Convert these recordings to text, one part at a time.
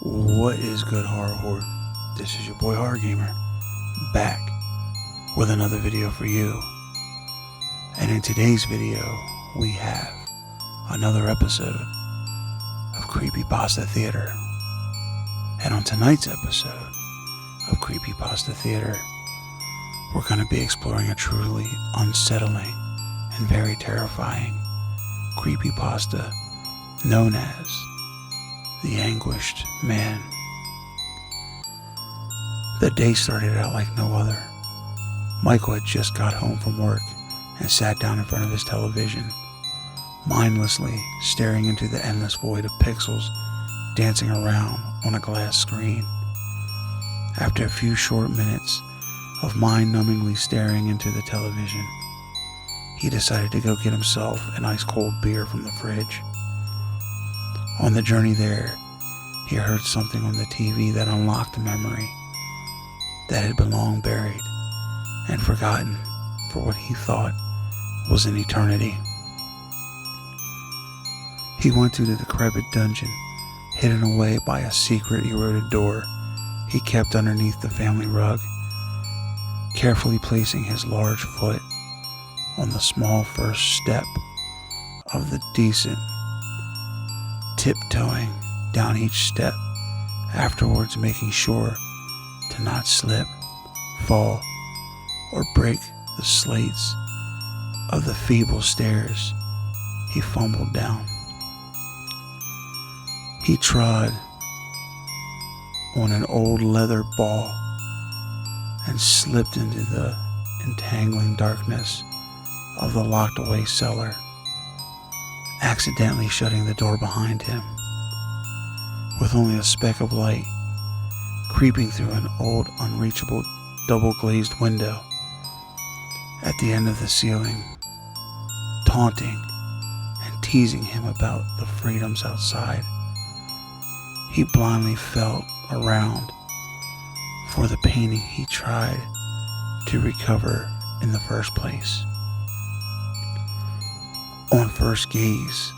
What is good, horror horde? This is your boy Horror Gamer, back with another video for you. And in today's video, we have another episode of Creepypasta Theater. And on tonight's episode of Creepypasta Theater, we're going to be exploring a truly unsettling and very terrifying creepypasta known as the Anguished Man. The day started out like no other. Michael had just got home from work and sat down in front of his television, mindlessly staring into the endless void of pixels dancing around on a glass screen. After a few short minutes of mind-numbingly staring into the television, he decided to go get himself an ice-cold beer from the fridge. On the journey there, he heard something on the TV that unlocked a memory that had been long buried and forgotten for what he thought was an eternity. He went to the decrepit dungeon, hidden away by a secret eroded door he kept underneath the family rug, carefully placing his large foot on the small first step of the descent, tiptoeing down each step, afterwards making sure to not slip, fall, or break the slates of the feeble stairs he fumbled down. He trod on an old leather ball and slipped into the entangling darkness of the locked-away cellar, accidentally shutting the door behind him, with only a speck of light creeping through an old, unreachable, double-glazed window at the end of the ceiling, taunting and teasing him about the freedoms outside. He blindly felt around for the painting he tried to recover in the first place. On first gaze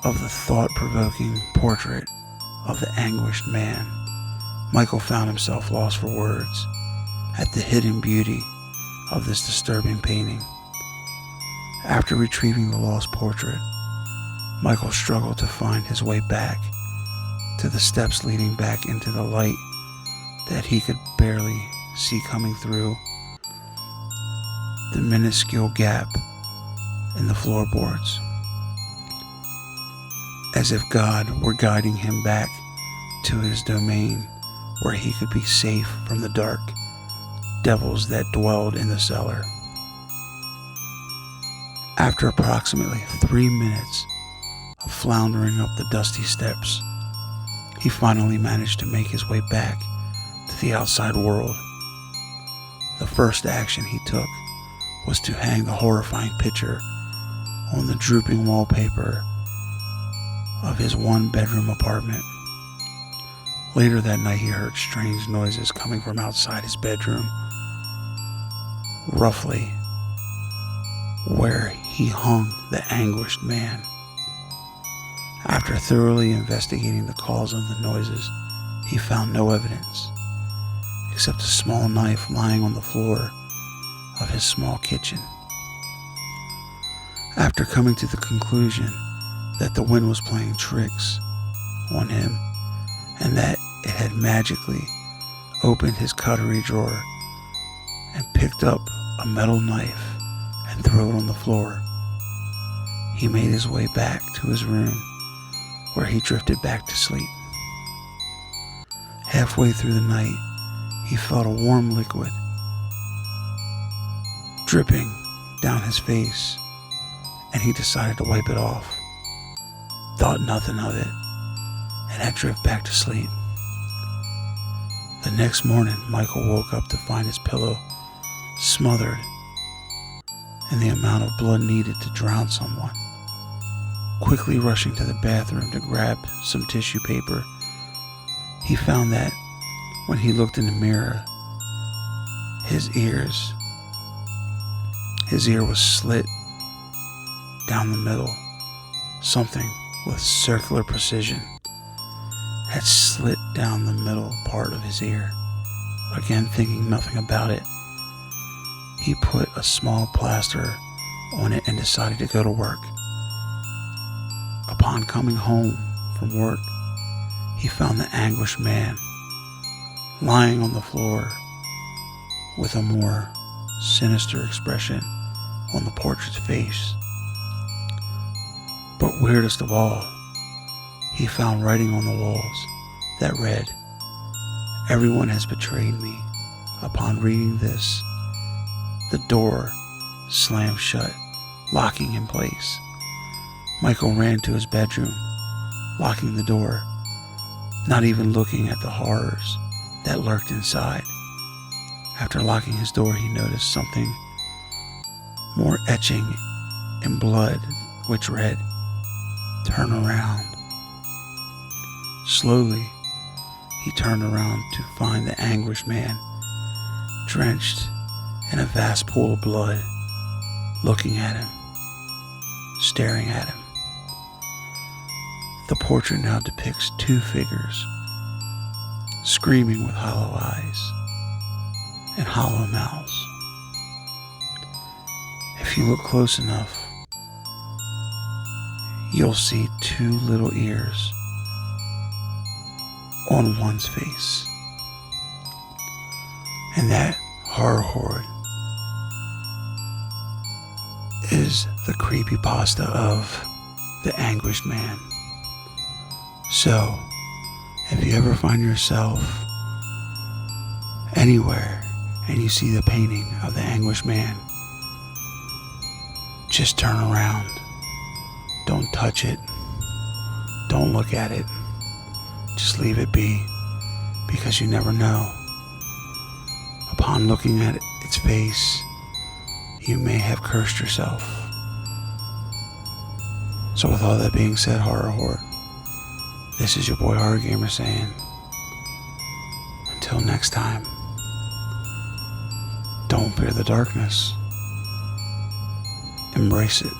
of the thought-provoking portrait of the Anguished Man, Michael found himself lost for words at the hidden beauty of this disturbing painting. After retrieving the lost portrait, Michael struggled to find his way back to the steps leading back into the light that he could barely see coming through the minuscule gap in the floorboards, as if God were guiding him back to his domain where he could be safe from the dark devils that dwelled in the cellar. After approximately 3 minutes of floundering up the dusty steps, he finally managed to make his way back to the outside world. The first action he took was to hang the horrifying picture on the drooping wallpaper of his one-bedroom apartment. Later that night, he heard strange noises coming from outside his bedroom, roughly where he hung the Anguished Man. After thoroughly investigating the cause of the noises, he found no evidence except a small knife lying on the floor of his small kitchen. After coming to the conclusion that the wind was playing tricks on him and that it had magically opened his cutlery drawer and picked up a metal knife and threw it on the floor, he made his way back to his room, where he drifted back to sleep. Halfway through the night, he felt a warm liquid dripping down his face, and he decided to wipe it off, thought nothing of it, and had drifted back to sleep. The next morning, Michael woke up to find his pillow smothered in the amount of blood needed to drown someone. Quickly rushing to the bathroom to grab some tissue paper, he found that when he looked in the mirror, his ear was slit down the middle. Something with circular precision had slit down the middle part of his ear. Again, thinking nothing about it, he put a small plaster on it and decided to go to work. Upon coming home from work, he found the Anguished Man lying on the floor with a more sinister expression on the portrait's face. But weirdest of all, he found writing on the walls that read, "Everyone has betrayed me." Upon reading this, the door slammed shut, locking in place. Michael ran to his bedroom, locking the door, not even looking at the horrors that lurked inside. After locking his door, he noticed something more etching in blood, which read, "Turn around." Slowly, he turned around to find the Anguished Man, drenched in a vast pool of blood, looking at him, staring at him. The portrait now depicts two figures, screaming with hollow eyes and hollow mouths. If you look close enough, you'll see two little ears on one's face. And that horror horde is the creepypasta of the Anguished Man. So, if you ever find yourself anywhere and you see the painting of the Anguished Man, just turn around. Don't touch it. Don't look at it. Just leave it be, because you never know. Upon looking at its face, you may have cursed yourself. So with all that being said, Horror Horde, this is your boy Horror Gamer saying, until next time, don't fear the darkness. Embrace it.